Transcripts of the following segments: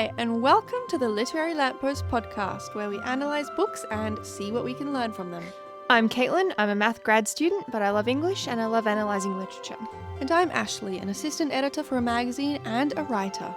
Hi, and welcome to the Literary Lamppost podcast, where we analyse books and see what we can learn from them. I'm Caitlin, I'm a math grad student, but I love English and I love analysing literature. And I'm Ashley, an assistant editor for a magazine and a writer.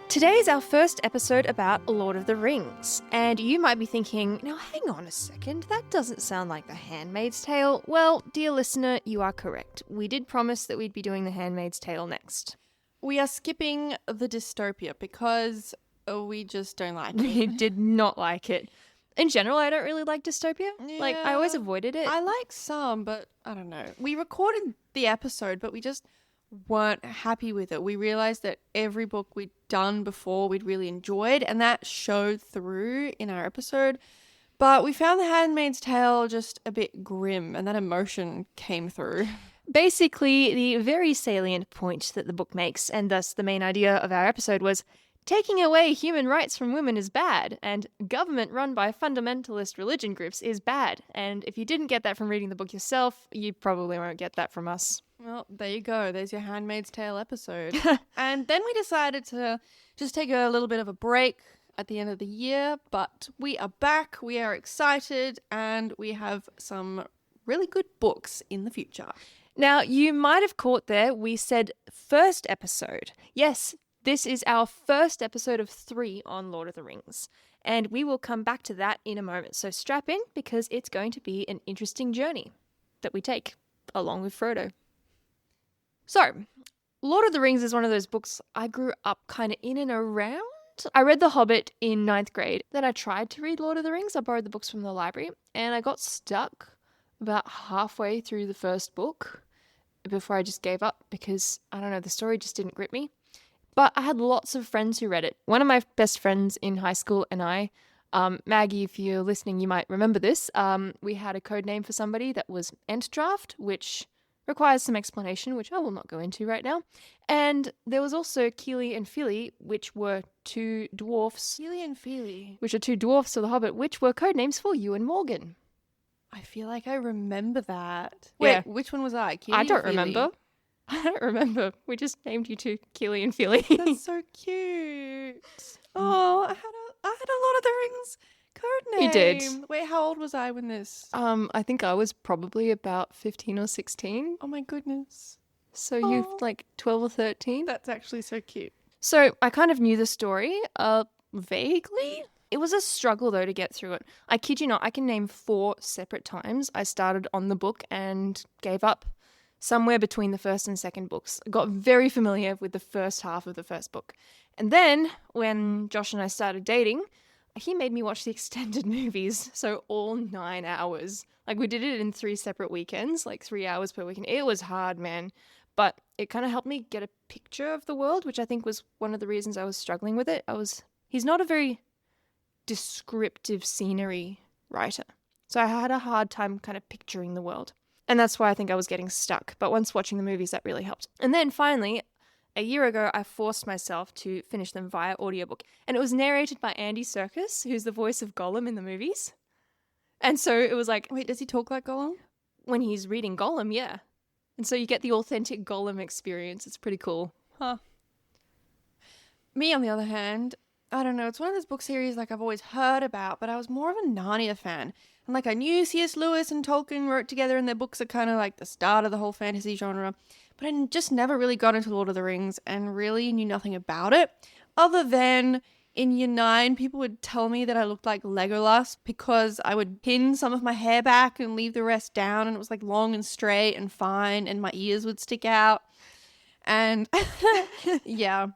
Today is our first episode about Lord of the Rings, and you might be thinking, now hang on a second, that doesn't sound like The Handmaid's Tale. Well, dear listener, you are correct. We did promise that we'd be doing The Handmaid's Tale next. We are skipping the dystopia because we just don't like it. We did not like it. In general, I don't really like dystopia. Yeah. I always avoided it. I like some, but I don't know. We recorded the episode, but we just weren't happy with it. We realised that every book we'd done before we'd really enjoyed, and that showed through in our episode. But we found The Handmaid's Tale just a bit grim, and that emotion came through. Basically, the very salient point that the book makes, and thus the main idea of our episode, was taking away human rights from women is bad, and government run by fundamentalist religion groups is bad. And if you didn't get that from reading the book yourself, you probably won't get that from us. Well, there you go. There's your Handmaid's Tale episode. And then we decided to just take a little bit of a break at the end of the year, but we are back, we are excited, and we have some really good books in the future. Now, you might have caught there, we said first episode. Yes, this is our first episode of 3 on Lord of the Rings, and we will come back to that in a moment. So strap in, because it's going to be an interesting journey that we take along with Frodo. So, Lord of the Rings is one of those books I grew up kind of in and around. I read The Hobbit in 9th grade. Then I tried to read Lord of the Rings. I borrowed the books from the library, and I got stuck about halfway through the first book before I just gave up because, I don't know, the story just didn't grip me. But I had lots of friends who read it. One of my best friends in high school and I, Maggie, if you're listening, you might remember this. We had a code name for somebody that was Ent Draft, which requires some explanation, which I will not go into right now. And there was also Keely and Philly, which were 2 dwarfs. Keely and Feely. Which are 2 dwarfs of the Hobbit, which were code names for you and Morgan. I feel like I remember that. Yeah. Wait, which one was I? Keely I don't or Feely? remember. I don't remember. We just named you 2 Keely and Philly. That's so cute. Oh, I had a Lord of the Rings code name. You did. Wait, how old was I when this? I think I was probably about 15 or 16. Oh my goodness. So you're like 12 or 13. That's actually so cute. So I kind of knew the story, vaguely. It was a struggle, though, to get through it. I kid you not, I can name 4 separate times I started on the book and gave up somewhere between the first and second books. I got very familiar with the first half of the first book. And then when Josh and I started dating, he made me watch the extended movies, so all 9 hours. Like, we did it in 3 separate weekends, like 3 hours per weekend. It was hard, man. But it kind of helped me get a picture of the world, which I think was one of the reasons I was struggling with it. He's not a very descriptive scenery writer. So I had a hard time kind of picturing the world. And that's why I think I was getting stuck. But once watching the movies, that really helped. And then finally, a year ago, I forced myself to finish them via audiobook. And it was narrated by Andy Serkis, who's the voice of Gollum in the movies. And so it was like... Wait, does he talk like Gollum? When he's reading Gollum, yeah. And so you get the authentic Gollum experience. It's pretty cool. Huh. Me, on the other hand, I don't know, it's one of those book series like I've always heard about, but I was more of a Narnia fan. And like I knew C.S. Lewis and Tolkien wrote together and their books are kind of like the start of the whole fantasy genre. But I just never really got into Lord of the Rings and really knew nothing about it. Other than in year 9, people would tell me that I looked like Legolas because I would pin some of my hair back and leave the rest down. And it was like long and straight and fine and my ears would stick out. And yeah.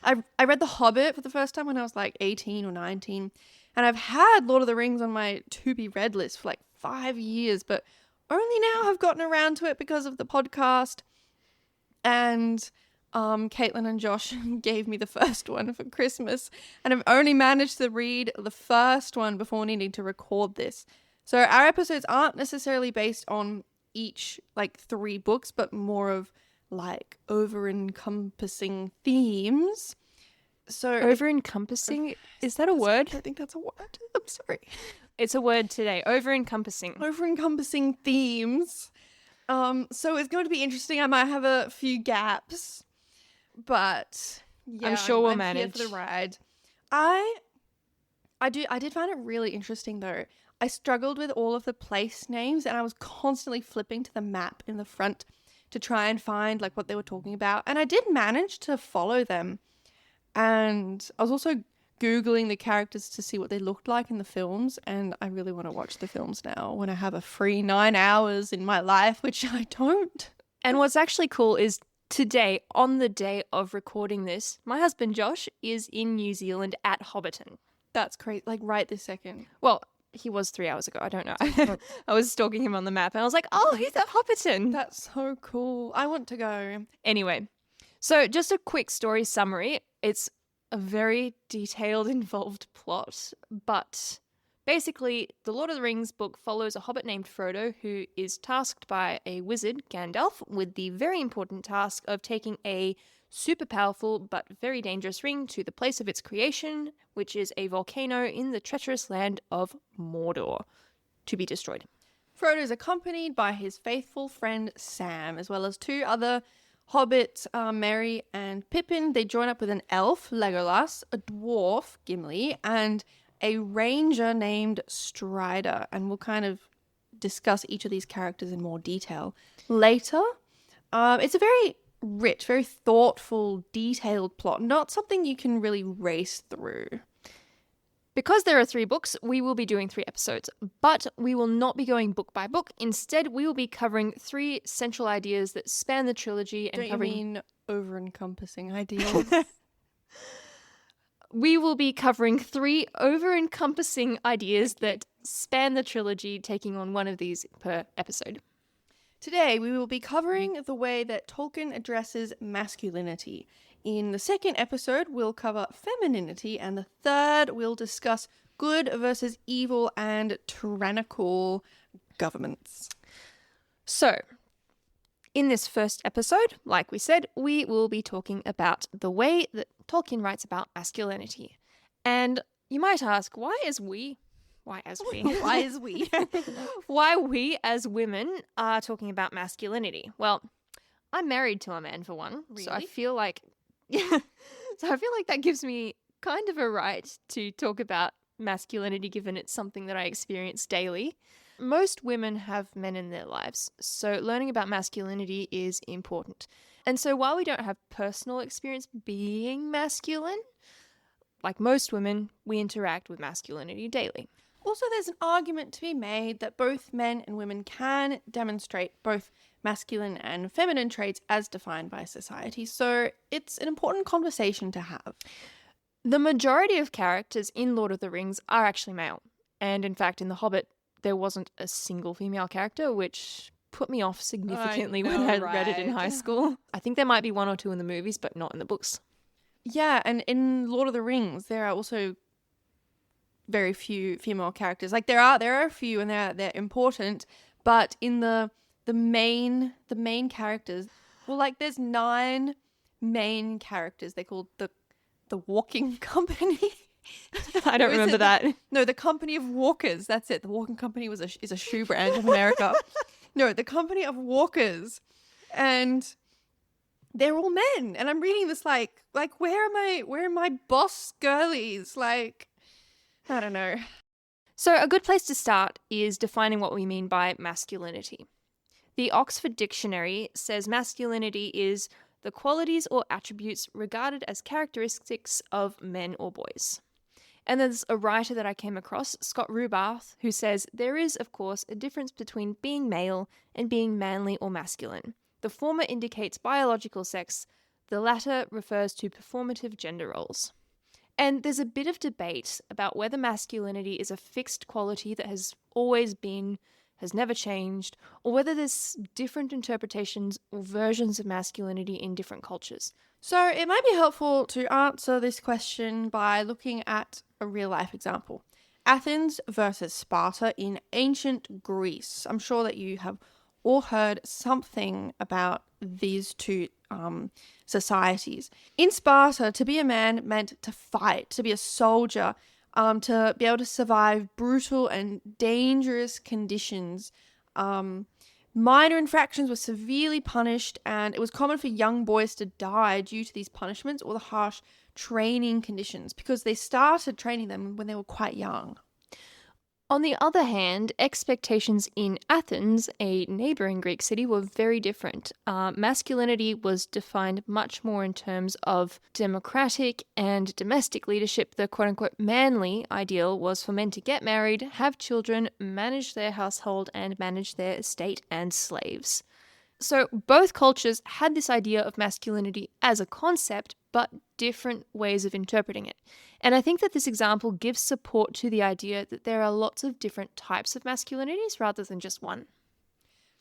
I read The Hobbit for the first time when I was like 18 or 19. And I've had Lord of the Rings on my to-be-read list for like 5 years. But only now I've gotten around to it because of the podcast. And Caitlin and Josh gave me the first one for Christmas. And I've only managed to read the first one before needing to record this. So our episodes aren't necessarily based on each like 3 books, but more of like over-encompassing themes. So over-encompassing? Is that a word? I think that's a word. I'm sorry. It's a word today. Over-encompassing. Over-encompassing themes. So it's going to be interesting. I might have a few gaps, but Yeah, I'm sure we'll I'm manage. here for the ride. I did find it really interesting though. I struggled with all of the place names and I was constantly flipping to the map in the front to try and find like what they were talking about. And I did manage to follow them. And I was also Googling the characters to see what they looked like in the films. And I really want to watch the films now when I have a free 9 hours in my life, which I don't. And what's actually cool is today, on the day of recording this, my husband Josh is in New Zealand at Hobbiton. That's crazy. Like right this second. Well, he was 3 hours ago. I don't know. I was stalking him on the map and I was like, oh, he's at Hobbiton. That's so cool. I want to go. Anyway, so just a quick story summary. It's a very detailed, involved plot, but basically, the Lord of the Rings book follows a hobbit named Frodo who is tasked by a wizard, Gandalf, with the very important task of taking a super powerful but very dangerous ring to the place of its creation, which is a volcano in the treacherous land of Mordor, to be destroyed. Frodo is accompanied by his faithful friend Sam, as well as 2 other hobbits, Merry and Pippin. They join up with an elf, Legolas, a dwarf, Gimli, and a ranger named Strider. And we'll kind of discuss each of these characters in more detail later. It's a very rich, very thoughtful, detailed plot, not something you can really race through. Because there are 3 books, we will be doing 3 episodes, but we will not be going book by book. Instead, we will be covering 3 central ideas that span the trilogy and Don't you mean over-encompassing ideas? We will be covering 3 over-encompassing ideas that span the trilogy, taking on one of these per episode. Today, we will be covering the way that Tolkien addresses masculinity. In the second episode, we'll cover femininity, and the third, we'll discuss good versus evil and tyrannical governments. So, in this first episode, like we said, we will be talking about the way that Tolkien writes about masculinity. And you might ask, why as we? Why we as women are talking about masculinity? Well, I'm married to a man for one, Really? so I feel like that gives me kind of a right to talk about masculinity, given it's something that I experience daily. Most women have men in their lives, so learning about masculinity is important. And so while we don't have personal experience being masculine, like most women, we interact with masculinity daily. Also, there's an argument to be made that both men and women can demonstrate both masculine and feminine traits as defined by society, so it's an important conversation to have. The majority of characters in Lord of the Rings are actually male, and in fact in The Hobbit there wasn't a single female character, which put me off significantly when I read it in high school. I think there might be 1 or 2 in the movies, but not in the books. Yeah, and in Lord of the Rings there are also very few female characters. Like there are a few and they're important, but in the main characters, well, like there's 9 main characters. They're called the Walking Company. I don't remember that. No, the Company of Walkers. That's it. The Walking Company is a shoe brand of America. No, the Company of Walkers, and they're all men. And I'm reading this like where are my boss girlies? Like, I don't know. So a good place to start is defining what we mean by masculinity. The Oxford Dictionary says masculinity is the qualities or attributes regarded as characteristics of men or boys. And there's a writer that I came across, Scott Rubarth, who says there is, of course, a difference between being male and being manly or masculine. The former indicates biological sex, the latter refers to performative gender roles. And there's a bit of debate about whether masculinity is a fixed quality that has always been, has never changed, or whether there's different interpretations or versions of masculinity in different cultures. So it might be helpful to answer this question by looking at a real-life example. Athens versus Sparta in ancient Greece. I'm sure that you have all heard something about these 2 societies. In Sparta, to be a man meant to fight, to be a soldier, to be able to survive brutal and dangerous conditions, Minor infractions were severely punished, and it was common for young boys to die due to these punishments or the harsh training conditions because they started training them when they were quite young. On the other hand, expectations in Athens, a neighbouring Greek city, were very different. Masculinity was defined much more in terms of democratic and domestic leadership. The quote-unquote manly ideal was for men to get married, have children, manage their household, and manage their estate and slaves. So both cultures had this idea of masculinity as a concept, but different ways of interpreting it. And I think that this example gives support to the idea that there are lots of different types of masculinities rather than just one.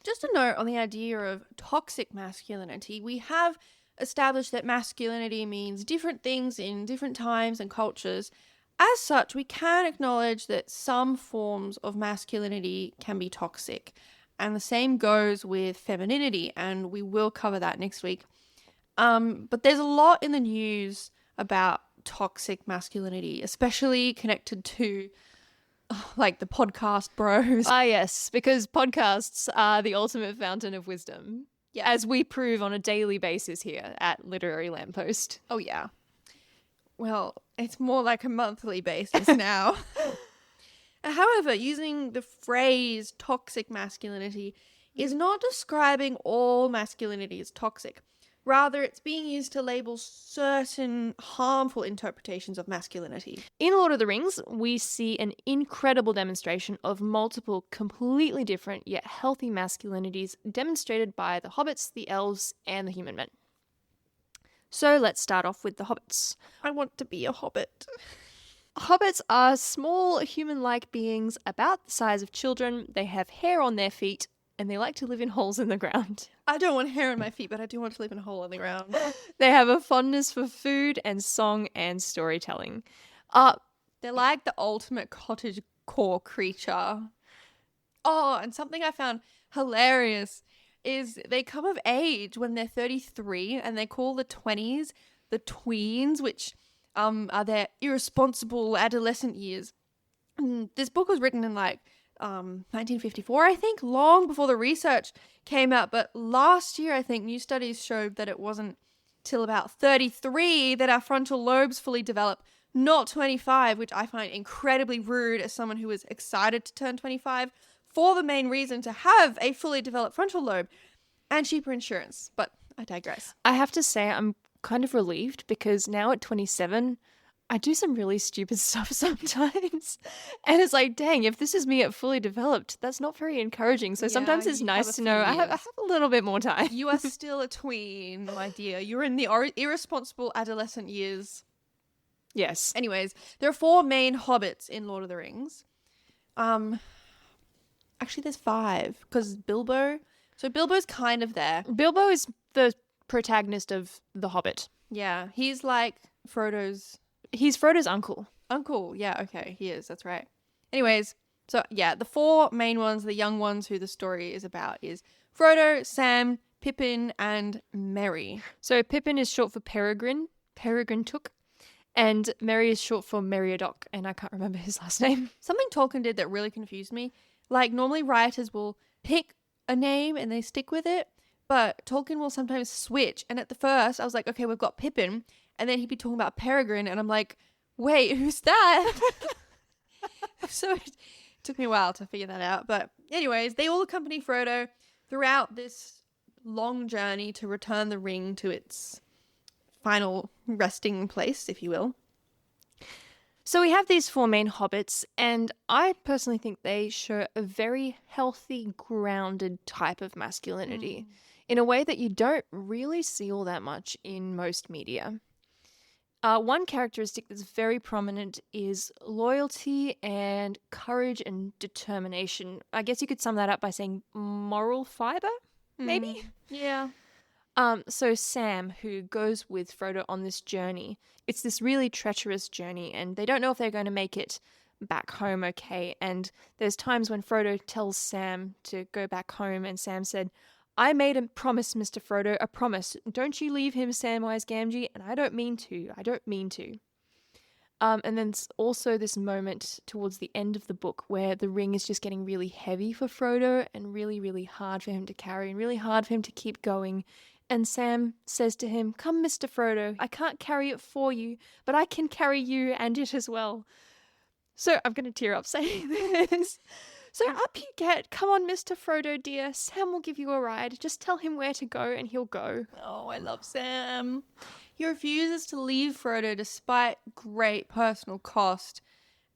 Just a note on the idea of toxic masculinity, we have established that masculinity means different things in different times and cultures. As such, we can acknowledge that some forms of masculinity can be toxic. And the same goes with femininity, and we will cover that next week. But there's a lot in the news about toxic masculinity, especially connected to like the podcast bros. Ah, yes, because podcasts are the ultimate fountain of wisdom, as we prove on a daily basis here at Literary Lamppost. Oh, yeah. Well, it's more like a monthly basis now. However, using the phrase toxic masculinity is not describing all masculinity as toxic. Rather, it's being used to label certain harmful interpretations of masculinity. In Lord of the Rings, we see an incredible demonstration of multiple completely different yet healthy masculinities demonstrated by the hobbits, the elves, and the human men. So let's start off with the hobbits. I want to be a hobbit. Hobbits are small human-like beings about the size of children. They have hair on their feet, and they like to live in holes in the ground. I don't want hair on my feet, but I do want to live in a hole in the ground. They have a fondness for food and song and storytelling. They're like the ultimate cottagecore creature. Oh, and something I found hilarious is they come of age when they're 33, and they call the 20s the tweens, which are their irresponsible adolescent years. This book was written in 1954, I think, long before the research came out. But last year, I think, new studies showed that it wasn't till about 33 that our frontal lobes fully develop, not 25, which I find incredibly rude as someone who is excited to turn 25 for the main reason to have a fully developed frontal lobe and cheaper insurance. But I digress. I have to say I'm kind of relieved because now at 27, I do some really stupid stuff sometimes. And it's like, dang, if this is me at fully developed, that's not very encouraging. So sometimes it's nice to know I have a little bit more time. You are still a tween, my dear. You're in the irresponsible adolescent years. Yes. Anyways, there are 4 main hobbits in Lord of the Rings. Actually, there's 5 because Bilbo. So Bilbo's kind of there. Bilbo is the protagonist of The Hobbit. Yeah, he's like He's Frodo's uncle. Uncle, yeah, okay, he is, that's right. Anyways, so yeah, the 4 main ones, the young ones who the story is about is Frodo, Sam, Pippin, and Merry. So Pippin is short for Peregrine Took, and Merry is short for Meriadoc, and I can't remember his last name. Something Tolkien did that really confused me. Like, normally writers will pick a name and they stick with it, but Tolkien will sometimes switch. And at the first, I was like, okay, we've got Pippin, and then he'd be talking about Peregrine, and I'm like, wait, who's that? So it took me a while to figure that out. But anyways, they all accompany Frodo throughout this long journey to return the ring to its final resting place, if you will. So we have these 4 main hobbits, and I personally think they show a very healthy, grounded type of masculinity in a way that you don't really see all that much in most media. One characteristic that's very prominent is loyalty and courage and determination. I guess you could sum that up by saying moral fiber, maybe? Yeah. So Sam, who goes with Frodo on this journey, it's this really treacherous journey, and they don't know if they're going to make it back home okay. And there's times when Frodo tells Sam to go back home, and Sam said, I made a promise, Mr. Frodo, a promise. Don't you leave him, Samwise Gamgee, and I don't mean to. And then also this moment towards the end of the book where the ring is just getting really heavy for Frodo and really, really hard for him to carry and really hard for him to keep going. And Sam says to him, "Come, Mr. Frodo, I can't carry it for you, but I can carry you and it as well." So I'm going to tear up saying this. So up you get. Come on, Mr. Frodo, dear. Sam will give you a ride. Just tell him where to go and he'll go. Oh, I love Sam. He refuses to leave Frodo despite great personal cost.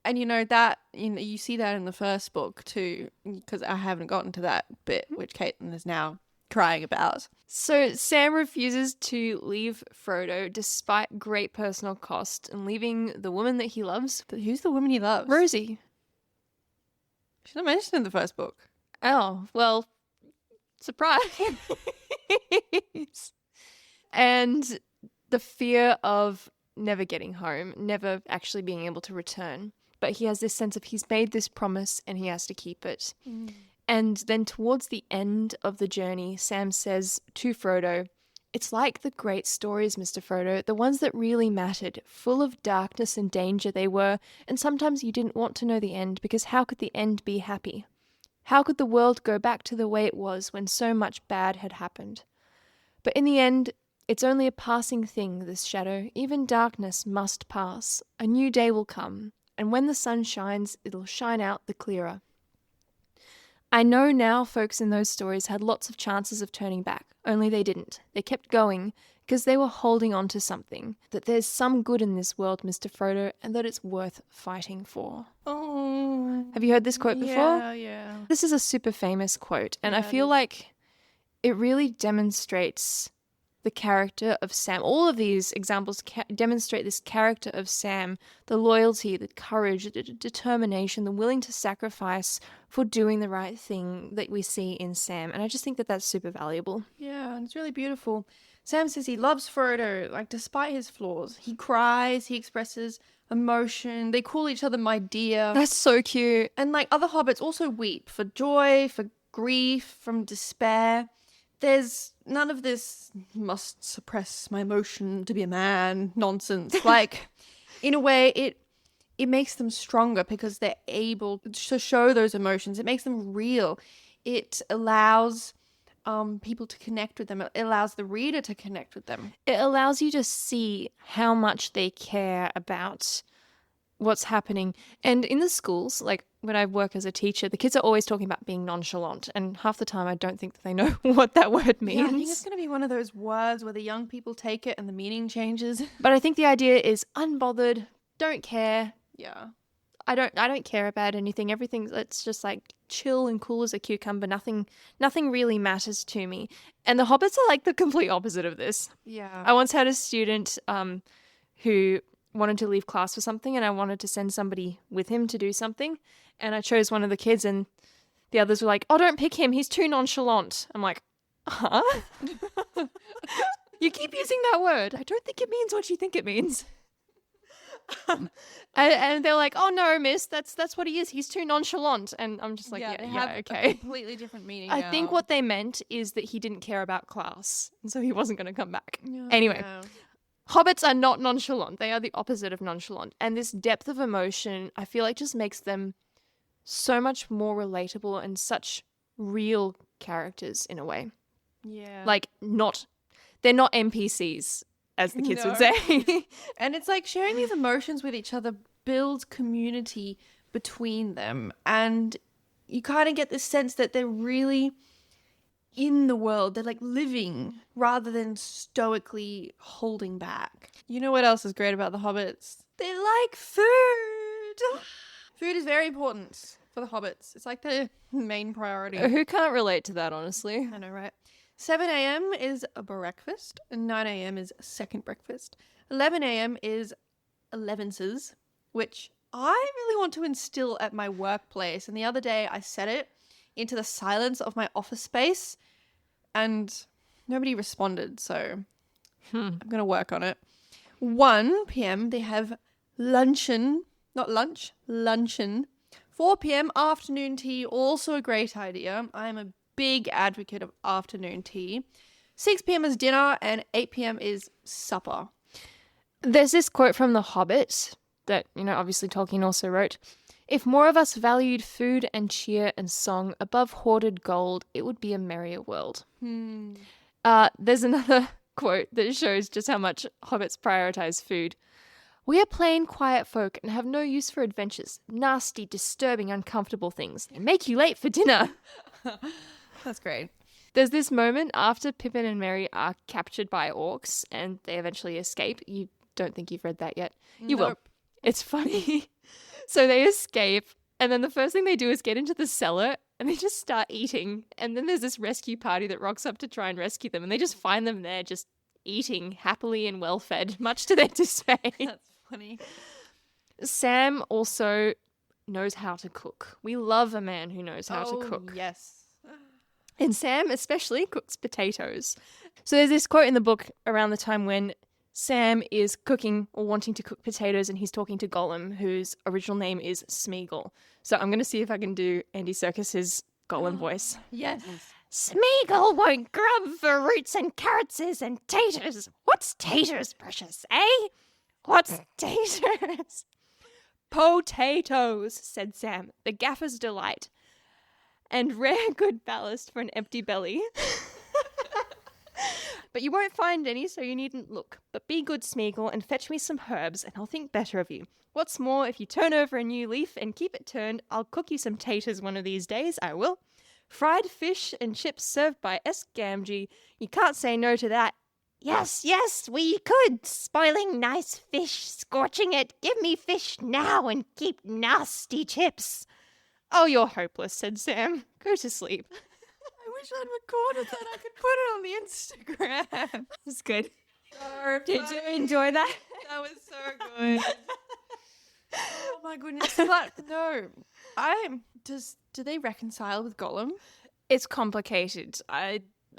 And you see that in the first book too, because I haven't gotten to that bit, which Caitlin is now crying about. So Sam refuses to leave Frodo despite great personal cost and leaving the woman that he loves. But who's the woman he loves? Rosie. She's not mentioned in the first book. Oh, well, surprise. And the fear of never getting home, never actually being able to return. But he has this sense of he's made this promise and he has to keep it. And then towards the end of the journey, Sam says to Frodo, "It's like the great stories, Mr. Frodo, the ones that really mattered. Full of darkness and danger they were, and sometimes you didn't want to know the end, because how could the end be happy? How could the world go back to the way it was when so much bad had happened? But in the end, it's only a passing thing, this shadow. Even darkness must pass. A new day will come, and when the sun shines, it'll shine out the clearer. I know now folks in those stories had lots of chances of turning back, only they didn't. They kept going because they were holding on to something, that there's some good in this world, Mr. Frodo, and that it's worth fighting for." Oh. Have you heard this quote before? Yeah. This is a super famous quote, and Yeah, I feel like it really demonstrates the character of Sam. All of these examples demonstrate this character of Sam, the loyalty, the courage, the determination, the willing to sacrifice for doing the right thing that we see in Sam. And I just think that that's super valuable. Yeah, and it's really beautiful. Sam says he loves Frodo, like, despite his flaws. He cries, he expresses emotion. They call each other my dear. That's so cute. And, like, other hobbits also weep for joy, for grief, from despair. There's none of this must suppress my emotion to be a man nonsense. Like, in a way, it makes them stronger because they're able to show those emotions. It makes them real. It allows people to connect with them. It allows the reader to connect with them. It allows you to see how much they care about what's happening. And in the schools, like when I work as a teacher, the kids are always talking about being nonchalant, and half the time I don't think that they know what that word means. Yeah, I think it's going to be one of those words where the young people take it and the meaning changes. But I think the idea is unbothered, don't care. Yeah. I don't care about anything. It's just like chill and cool as a cucumber. Nothing really matters to me. And the hobbits are like the complete opposite of this. Yeah. I once had a student who wanted to leave class for something, and I wanted to send somebody with him to do something, and I chose one of the kids, and the others were like, "Oh, don't pick him, he's too nonchalant." I'm like, huh? You keep using that word. I don't think it means what you think it means. And they're like, "Oh no, miss, that's what he is, he's too nonchalant." And I'm just like, yeah, okay. A completely different meaning I now. think what they meant is that he didn't care about class, and so he wasn't going to come back. Yeah, Anyway. yeah. Hobbits are not nonchalant. They are the opposite of nonchalant. And this depth of emotion, I feel like, just makes them so much more relatable and such real characters in a way. Yeah. Like, they're not NPCs, as the kids would No. say. And it's like sharing these emotions with each other builds community between them. And you kind of get this sense that they're really in the world. They're like living rather than stoically holding back. You know what else is great about the hobbits? They like food. Food is very important for the hobbits. It's like the main priority. Who can't relate to that, honestly? I know, right? 7 a.m. is a breakfast, and 9 a.m. is second breakfast. 11 a.m. is elevenses, which I really want to instill at my workplace. And the other day I said it into the silence of my office space, and nobody responded, so I'm going to work on it. 1 p.m. they have luncheon, not lunch, luncheon. 4 p.m. afternoon tea, also a great idea. I am a big advocate of afternoon tea. 6 p.m. is dinner, and 8 p.m. is supper. There's this quote from The Hobbit that, obviously Tolkien also wrote. If more of us valued food and cheer and song above hoarded gold, it would be a merrier world. There's another quote that shows just how much hobbits prioritize food. We are plain, quiet folk and have no use for adventures. Nasty, disturbing, uncomfortable things. They make you late for dinner. That's great. There's this moment after Pippin and Merry are captured by orcs and they eventually escape. You don't think you've read that yet? You will. It's funny. So they escape, and then the first thing they do is get into the cellar and they just start eating. And then there's this rescue party that rocks up to try and rescue them, and they just find them there just eating happily and well fed, much to their dismay. That's funny. Sam also knows how to cook. We love a man who knows how to cook. Yes. And Sam especially cooks potatoes. So there's this quote in the book around the time when Sam is cooking or wanting to cook potatoes and he's talking to Gollum, whose original name is Smeagol. So I'm going to see if I can do Andy Serkis's Gollum voice. Yes. Smeagol won't grub for roots and carrots and taters. What's taters, precious, eh? What's taters? Potatoes, said Sam, the gaffer's delight. And rare good ballast for an empty belly. But you won't find any, so you needn't look. But be good, Smeagol, and fetch me some herbs, and I'll think better of you. What's more, if you turn over a new leaf and keep it turned, I'll cook you some taters one of these days, I will. Fried fish and chips served by S. Gamgee. You can't say no to that. Yes, we could. Spoiling nice fish, scorching it. Give me fish now and keep nasty chips. Oh, you're hopeless, said Sam. Go to sleep. I wish I'd recorded that. I could put it on the Instagram. That's good. So Did you funny. enjoy that? That was so good. Oh my goodness. But no. Do they reconcile with Gollum? It's complicated.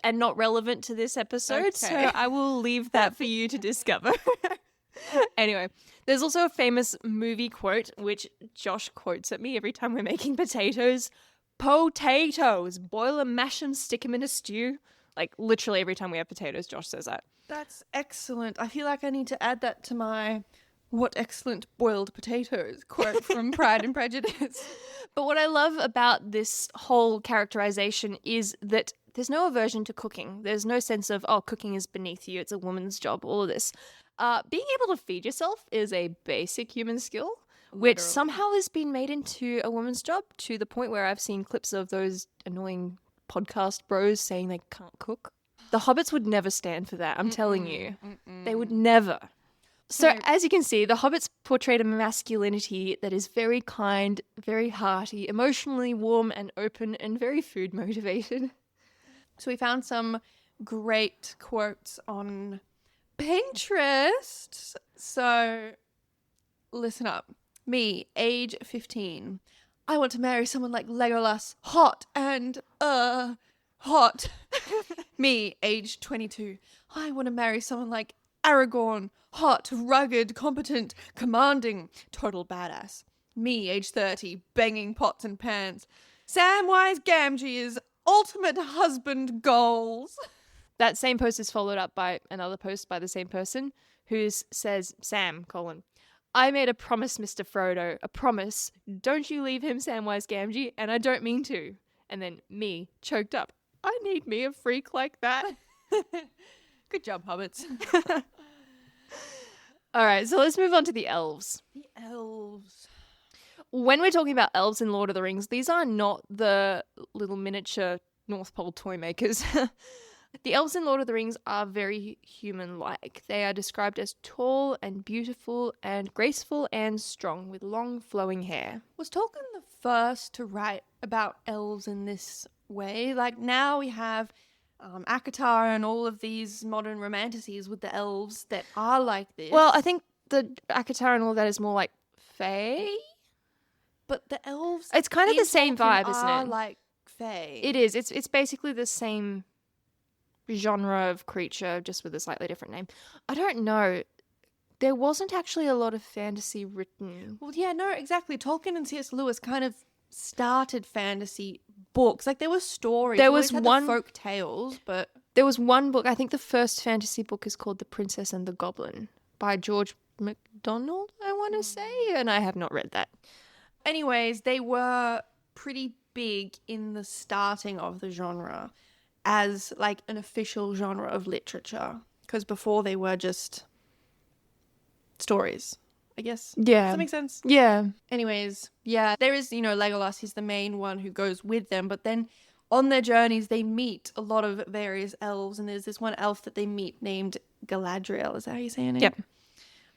And not relevant to this episode, so Okay. I will leave that for you to discover. Anyway, there's also a famous movie quote, which Josh quotes at me every time we're making potatoes. Potatoes! Boil 'em, mash 'em, stick 'em in a stew. Like, literally every time we have potatoes, Josh says that. That's excellent. I feel like I need to add that to my "What excellent boiled potatoes" quote from Pride and Prejudice. But what I love about this whole characterization is that there's no aversion to cooking. There's no sense of, cooking is beneath you, it's a woman's job, all of this. Being able to feed yourself is a basic human skill, which Literally. somehow has been made into a woman's job, to the point where I've seen clips of those annoying podcast bros saying they can't cook. The hobbits would never stand for that, I'm telling you. They would never. So, No. as you can see, the hobbits portrayed a masculinity that is very kind, very hearty, emotionally warm and open, and very food motivated. So we found some great quotes on Pinterest. So listen up. Me, age 15. I want to marry someone like Legolas, hot and hot. Me, age 22. I want to marry someone like Aragorn, hot, rugged, competent, commanding, total badass. Me, age 30, banging pots and pans. Samwise Gamgee is ultimate husband goals. That same post is followed up by another post by the same person who says, Sam, I made a promise, Mr. Frodo, a promise. Don't you leave him, Samwise Gamgee, and I don't mean to. And then me, choked up. I need me a freak like that. Good job, hobbits. All right, so let's move on to the elves. The elves. When we're talking about elves in Lord of the Rings, these are not the little miniature North Pole toy makers. The elves in Lord of the Rings are very human-like. They are described as tall and beautiful and graceful and strong with long flowing hair. Was Tolkien the first to write about elves in this way? Like now we have ACOTAR and all of these modern romanticities with the elves that are like this. Well, I think the ACOTAR and all that is more like fae. but the elves It's kind of in the same Tolkien vibe, isn't are it? like fae. It is. It's basically the same genre of creature, just with a slightly different name. I don't know. There wasn't actually a lot of fantasy written. Well, yeah, no, exactly. Tolkien and C.S. Lewis kind of started fantasy books. Like there were stories. There We was always had one- the folk tales, but There was one book, I think the first fantasy book is called The Princess and the Goblin by George MacDonald, I want to say, and I have not read that. Anyways, they were pretty big in the starting of the genre as like an official genre of literature, because before they were just stories, I guess. Yeah. Does that make sense? Yeah. Anyways, yeah, there is, Legolas, he's the main one who goes with them, but then on their journeys they meet a lot of various elves, and there's this one elf that they meet named Galadriel. Is that how you say her name? Yep.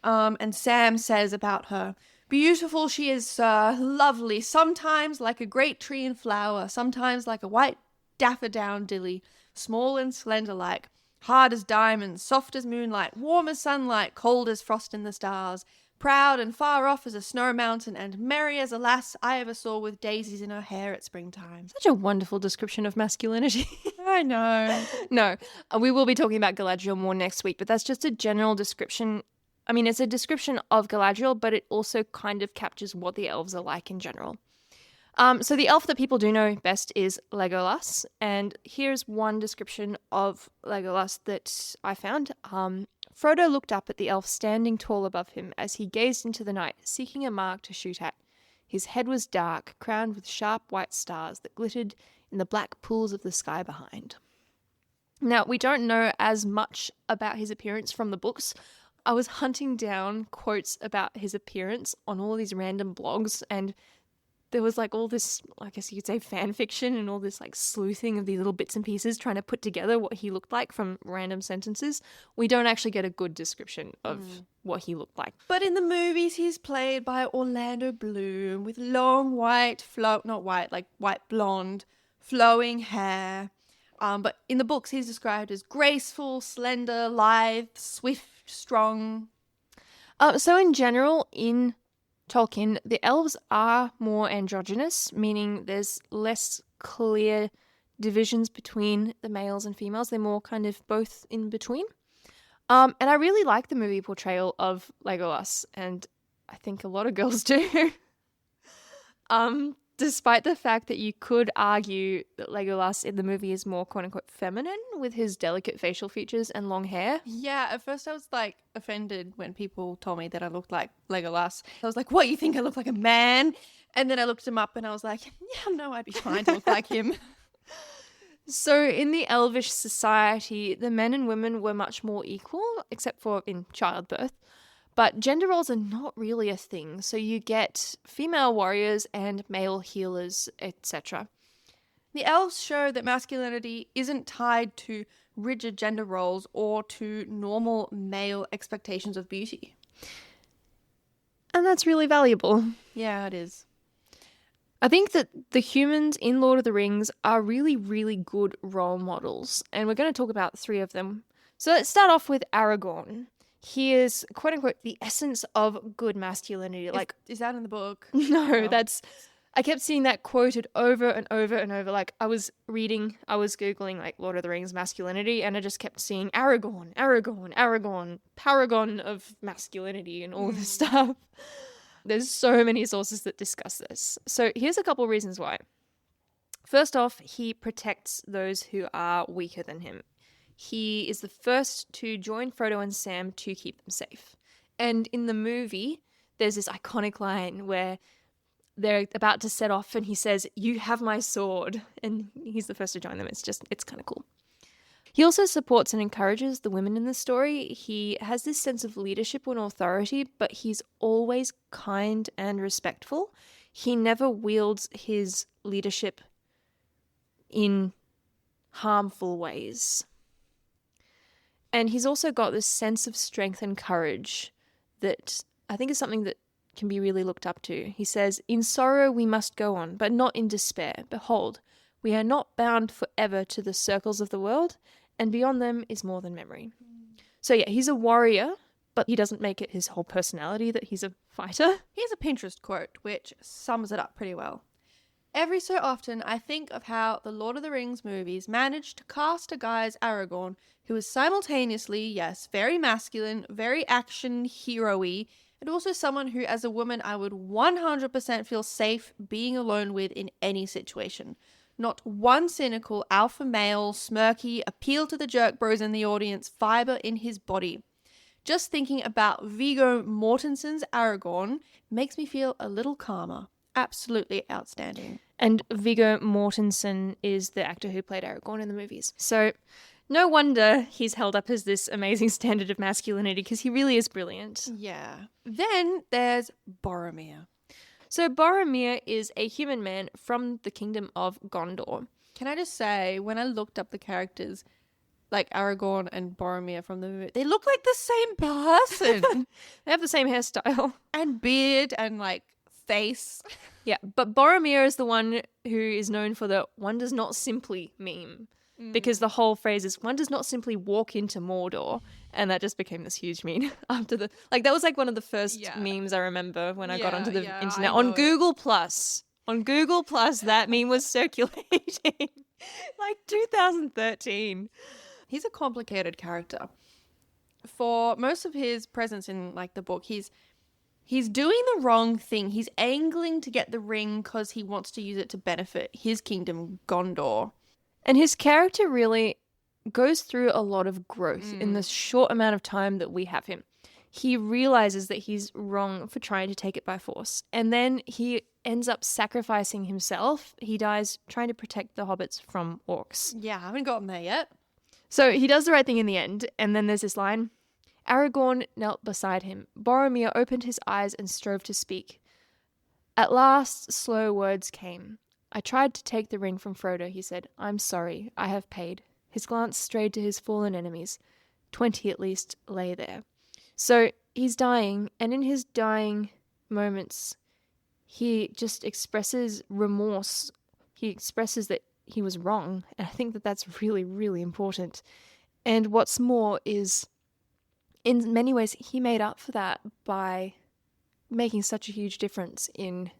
And Sam says about her, "Beautiful she is, sir, lovely, sometimes like a great tree in flower, sometimes like a white daffodilly, small and slender like, hard as diamonds, soft as moonlight, warm as sunlight, cold as frost in the stars, proud and far off as a snow mountain, and merry as a lass I ever saw with daisies in her hair at springtime." Such a wonderful description of masculinity. I know. No, we will be talking about Galadriel more next week, but that's just a general description. I mean, it's a description of Galadriel, but it also kind of captures what the elves are like in general. So the elf that people do know best is Legolas, and here's one description of Legolas that I found. Frodo looked up at the elf standing tall above him as he gazed into the night, seeking a mark to shoot at. His head was dark, crowned with sharp white stars that glittered in the black pools of the sky behind. Now, we don't know as much about his appearance from the books. I was hunting down quotes about his appearance on all these random blogs, and there was like all this, I guess you could say, fan fiction and all this like sleuthing of these little bits and pieces trying to put together what he looked like from random sentences. We don't actually get a good description of what he looked like. But in the movies, he's played by Orlando Bloom with long white, white blonde, flowing hair. But in the books, he's described as graceful, slender, lithe, swift, strong. So in general, in Tolkien, the elves are more androgynous, meaning there's less clear divisions between the males and females. They're more kind of both in between. And I really like the movie portrayal of Legolas, and I think a lot of girls do. Despite the fact that you could argue that Legolas in the movie is more quote-unquote feminine with his delicate facial features and long hair. Yeah, at first I was like offended when people told me that I looked like Legolas. I was like, what, you think I look like a man? And then I looked him up and I was like, yeah, no, I'd be fine to look like him. So in the elvish society, the men and women were much more equal, except for in childbirth. But gender roles are not really a thing, so you get female warriors and male healers, etc. The elves show that masculinity isn't tied to rigid gender roles or to normal male expectations of beauty. And that's really valuable. Yeah, it is. I think that the humans in Lord of the Rings are really, really good role models, and we're going to talk about 3 of them. So let's start off with Aragorn. He is, quote unquote, the essence of good masculinity. Is that in the book? No, I kept seeing that quoted over and over and over. Like I was Googling like Lord of the Rings masculinity, and I just kept seeing Aragorn, paragon of masculinity and all this stuff. There's so many sources that discuss this. So here's a couple of reasons why. First off, he protects those who are weaker than him. He is the first to join Frodo and Sam to keep them safe. And in the movie, there's this iconic line where they're about to set off and he says, "You have my sword." And he's the first to join them. It's kind of cool. He also supports and encourages the women in the story. He has this sense of leadership and authority, but he's always kind and respectful. He never wields his leadership in harmful ways. And he's also got this sense of strength and courage that I think is something that can be really looked up to. He says, "In sorrow we must go on, but not in despair. Behold, we are not bound forever to the circles of the world, and beyond them is more than memory." So yeah, he's a warrior, but he doesn't make it his whole personality that he's a fighter. Here's a Pinterest quote which sums it up pretty well. "Every so often I think of how the Lord of the Rings movies managed to cast a guy as Aragorn who is simultaneously, yes, very masculine, very action hero-y, and also someone who, as a woman, I would 100% feel safe being alone with in any situation. Not one cynical, alpha male, smirky, appeal to the jerk bros in the audience fiber in his body. Just thinking about Viggo Mortensen's Aragorn makes me feel a little calmer. Absolutely outstanding. And Viggo Mortensen is the actor who played Aragorn in the movies. So no wonder he's held up as this amazing standard of masculinity, because he really is brilliant. Yeah. Then there's Boromir. So Boromir is a human man from the kingdom of Gondor. Can I just say, when I looked up the characters, like Aragorn and Boromir from the movie, they look like the same person. They have the same hairstyle. And beard and like face. Yeah, but Boromir is the one who is known for the "one does not simply" meme. Because the whole phrase is "one does not simply walk into Mordor," and that just became this huge meme after the that was like one of the first memes I remember when I got onto the internet on Google Plus. On Google Plus, that meme was circulating like 2013. He's a complicated character. For most of his presence in like the book, he's doing the wrong thing. He's angling to get the ring because he wants to use it to benefit his kingdom, Gondor. And his character really goes through a lot of growth in the short amount of time that we have him. He realizes that he's wrong for trying to take it by force. And then he ends up sacrificing himself. He dies trying to protect the hobbits from orcs. Yeah, I haven't gotten there yet. So he does the right thing in the end. And then there's this line. Aragorn knelt beside him. Boromir opened his eyes and strove to speak. At last, slow words came. I tried to take the ring from Frodo, he said. I'm sorry. I have paid. His glance strayed to his fallen enemies. 20 at least lay there. So he's dying, and in his dying moments, he just expresses remorse. He expresses that he was wrong, and I think that that's really, really important. And what's more is, in many ways, he made up for that by making such a huge difference in...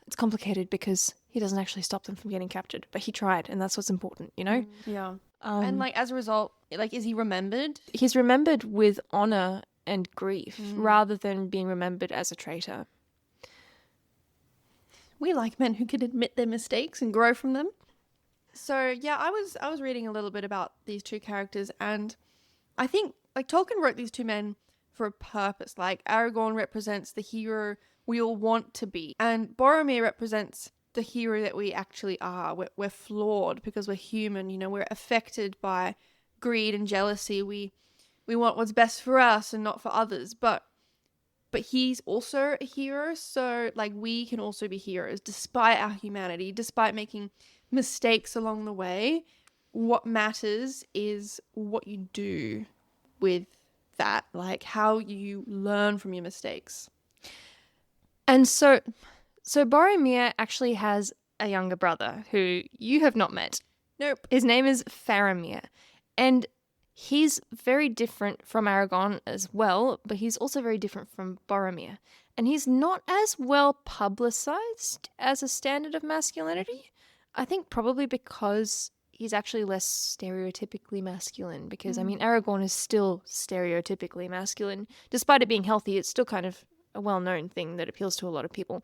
It's complicated because he doesn't actually stop them from getting captured, but he tried, and that's what's important, you know? Yeah. And like as a result, like, is he remembered? He's remembered with honor and grief rather than being remembered as a traitor. We like men who can admit their mistakes and grow from them. So yeah, I was reading a little bit about these two characters, and I think like Tolkien wrote these two men for a purpose. Like Aragorn represents the hero we all want to be, and Boromir represents the hero that we actually are. We're flawed because we're human, you know, we're affected by greed and jealousy. We want what's best for us and not for others, but he's also a hero, so like we can also be heroes despite our humanity, despite making mistakes along the way. What matters is what you do with that, like how you learn from your mistakes. And so Boromir actually has a younger brother who you have not met. Nope. His name is Faramir. And he's very different from Aragorn as well, but he's also very different from Boromir. And he's not as well publicized as a standard of masculinity. I think probably because he's actually less stereotypically masculine. Because, I mean, Aragorn is still stereotypically masculine. Despite it being healthy, it's still kind of a well-known thing that appeals to a lot of people.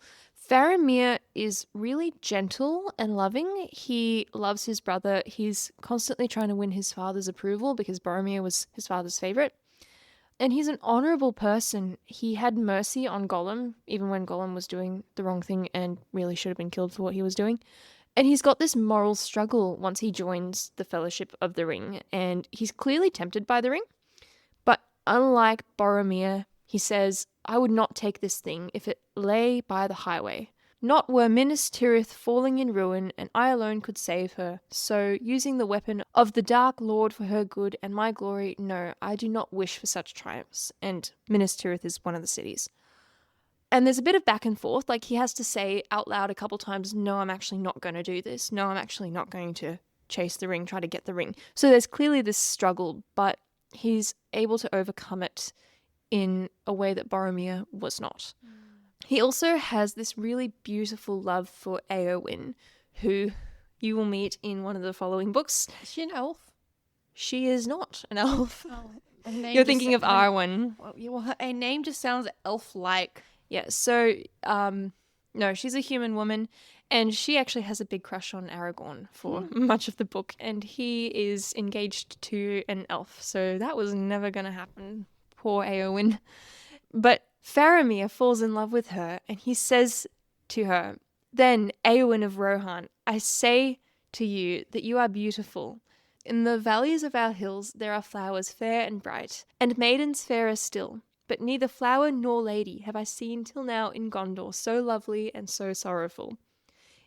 Faramir is really gentle and loving. He loves his brother. He's constantly trying to win his father's approval because Boromir was his father's favorite. And he's an honorable person. He had mercy on Gollum, even when Gollum was doing the wrong thing and really should have been killed for what he was doing. And he's got this moral struggle once he joins the Fellowship of the Ring. And he's clearly tempted by the ring. But unlike Boromir, he says, I would not take this thing if it lay by the highway. Not were Minas Tirith falling in ruin, and I alone could save her. So, using the weapon of the Dark Lord for her good and my glory, no, I do not wish for such triumphs. And Minas Tirith is one of the cities. And there's a bit of back and forth, like he has to say out loud a couple times, no, I'm actually not going to do this. No, I'm actually not going to chase the ring, try to get the ring. So there's clearly this struggle, but he's able to overcome it in a way that Boromir was not. He also has this really beautiful love for Eowyn, who you will meet in one of the following books. Is she an elf? She is not an elf. Oh, You're thinking of Arwen. Well, her name just sounds elf-like. Yeah, so, no, she's a human woman, and she actually has a big crush on Aragorn for much of the book, and he is engaged to an elf, so that was never going to happen. Poor Éowyn. But Faramir falls in love with her, and he says to her, "Then, Éowyn of Rohan, I say to you that you are beautiful. In the valleys of our hills there are flowers fair and bright, and maidens fairer still. But neither flower nor lady have I seen till now in Gondor so lovely and so sorrowful.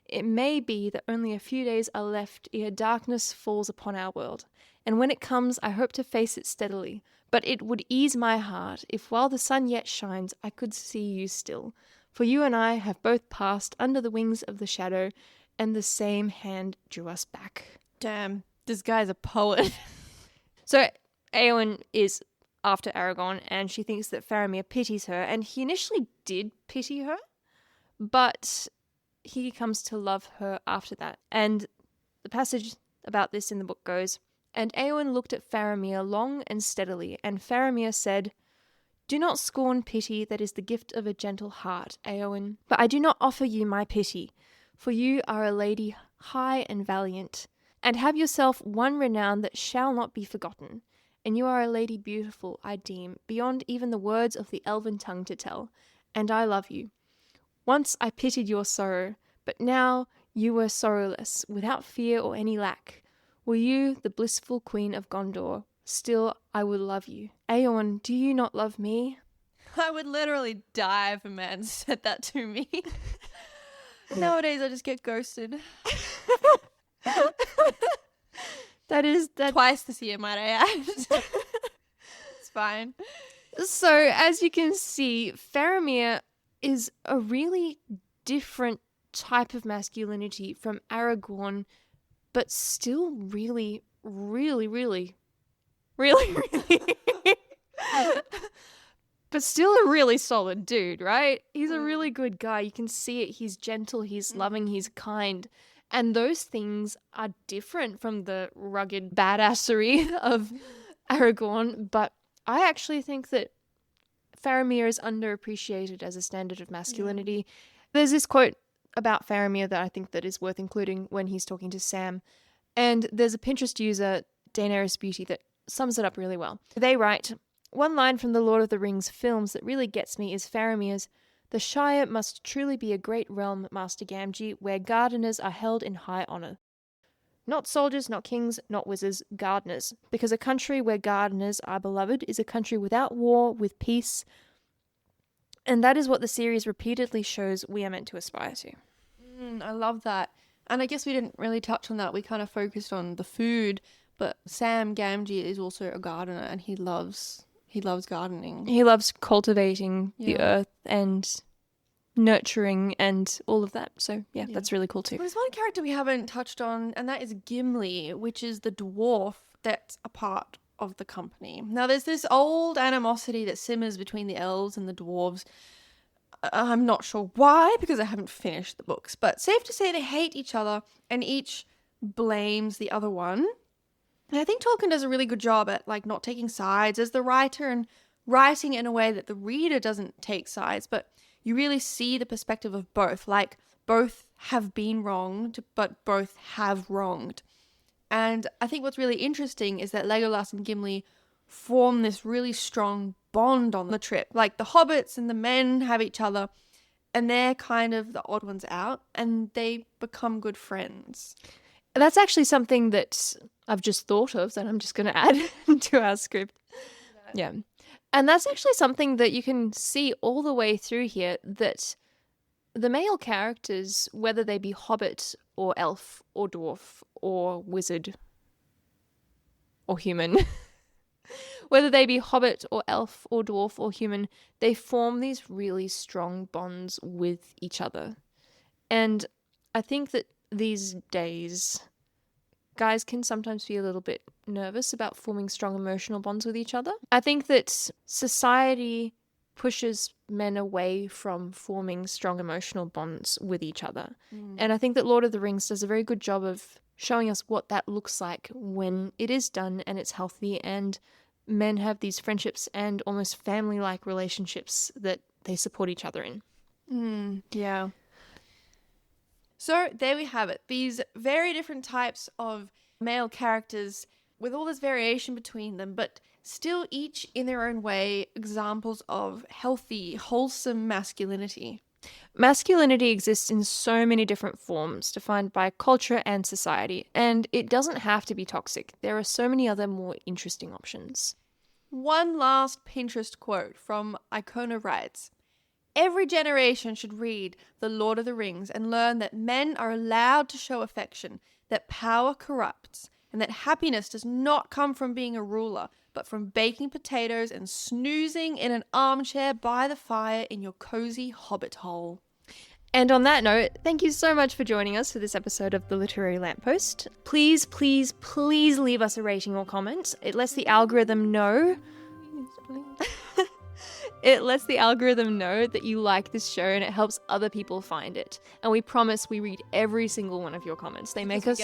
It may be that only a few days are left ere darkness falls upon our world, and when it comes I hope to face it steadily. But it would ease my heart if while the sun yet shines I could see you still, for you and I have both passed under the wings of the shadow, and the same hand drew us back." Damn, this guy's a poet. So Éowyn is after Aragorn, and she thinks that Faramir pities her, and he initially did pity her, but he comes to love her after that. And the passage about this in the book goes, "And Éowyn looked at Faramir long and steadily, and Faramir said, 'Do not scorn pity that is the gift of a gentle heart, Éowyn. But I do not offer you my pity, for you are a lady high and valiant, and have yourself one renown that shall not be forgotten. And you are a lady beautiful, I deem, beyond even the words of the elven tongue to tell, and I love you. Once I pitied your sorrow, but now you were sorrowless, without fear or any lack. Were you the blissful queen of Gondor, still I would love you. Éowyn, do you not love me?'" I would literally die if a man said that to me. Nowadays, I just get ghosted. That Twice this year, might I add. It's fine. So, as you can see, Faramir is a really different type of masculinity from Aragorn, but still really, really, really, really, really, but still a really solid dude, right? He's a really good guy. You can see it. He's gentle, he's loving, he's kind. And those things are different from the rugged badassery of Aragorn, but I actually think that Faramir is underappreciated as a standard of masculinity. There's this quote about Faramir that I think that is worth including when he's talking to Sam. And there's a Pinterest user, Daenerys Beauty, that sums it up really well. They write, "One line from the Lord of the Rings films that really gets me is Faramir's, 'The Shire must truly be a great realm, Master Gamgee, where gardeners are held in high honour. Not soldiers, not kings, not wizards, gardeners. Because a country where gardeners are beloved is a country without war, with peace. And that is what the series repeatedly shows we are meant to aspire to.'" I love that. And I guess we didn't really touch on that. We kind of focused on the food, but Sam Gamgee is also a gardener, and he loves gardening. He loves cultivating the Yeah. earth and nurturing and all of that. So, yeah, that's really cool too. There's one character we haven't touched on, and that is Gimli, which is the dwarf that's a part of the company. Now, there's this old animosity that simmers between the elves and the dwarves. I'm not sure why, because I haven't finished the books, but safe to say they hate each other, and each blames the other one. And I think Tolkien does a really good job at not taking sides as the writer and writing in a way that the reader doesn't take sides, but you really see the perspective of both. Both have been wronged, but both have wronged. And I think what's really interesting is that Legolas and Gimli form this really strong bond on the trip. The hobbits and the men have each other, and they're kind of the odd ones out, and they become good friends. That's actually something that I've just thought of that I'm just going to add to our script. Yeah. And that's actually something that you can see all the way through here, that the male characters, whether they be hobbit or elf or dwarf or wizard or human, whether they be hobbit or elf or dwarf or human, they form these really strong bonds with each other. And I think that these days, guys can sometimes be a little bit nervous about forming strong emotional bonds with each other. I think that society pushes men away from forming strong emotional bonds with each other. And I think that Lord of the Rings does a very good job of showing us what that looks like when it is done and it's healthy, and men have these friendships and almost family-like relationships that they support each other in. Yeah. So there we have it. These very different types of male characters with all this variation between them, but still each in their own way examples of healthy, wholesome masculinity. Masculinity exists in so many different forms, defined by culture and society, and it doesn't have to be toxic. There are so many other more interesting options. One last Pinterest quote from Icona writes, "Every generation should read The Lord of the Rings and learn that men are allowed to show affection, that power corrupts, and that happiness does not come from being a ruler, but from baking potatoes and snoozing in an armchair by the fire in your cozy hobbit hole." And on that note, thank you so much for joining us for this episode of The Literary Lamppost. Please, please, please leave us a rating or comment. It lets the algorithm know. It lets the algorithm know that you like this show, and it helps other people find it. And we promise we read every single one of your comments. They make us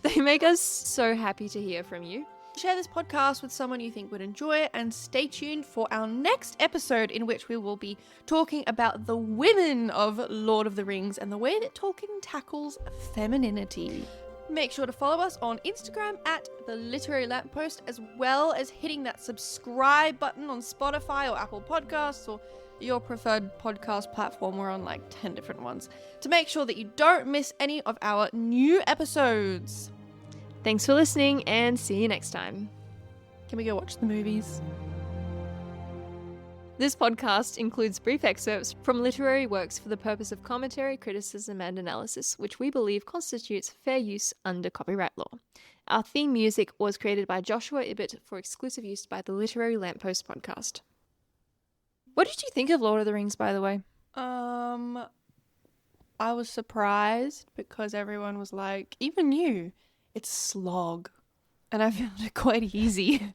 they make us so happy to hear from you. Share this podcast with someone you think would enjoy it, and stay tuned for our next episode, in which we will be talking about the women of Lord of the Rings and the way that Tolkien tackles femininity. Make sure to follow us on Instagram at The Literary Lamppost, as well as hitting that subscribe button on Spotify or Apple Podcasts or your preferred podcast platform. We're on like 10 different ones, to make sure that you don't miss any of our new episodes. Thanks for listening, and see you next time. Can we go watch the movies? This podcast includes brief excerpts from literary works for the purpose of commentary, criticism, and analysis, which we believe constitutes fair use under copyright law. Our theme music was created by Joshua Ibbott for exclusive use by the Literary Lamppost podcast. What did you think of Lord of the Rings, by the way? I was surprised because everyone was like, even you, it's slog. And I found it quite easy.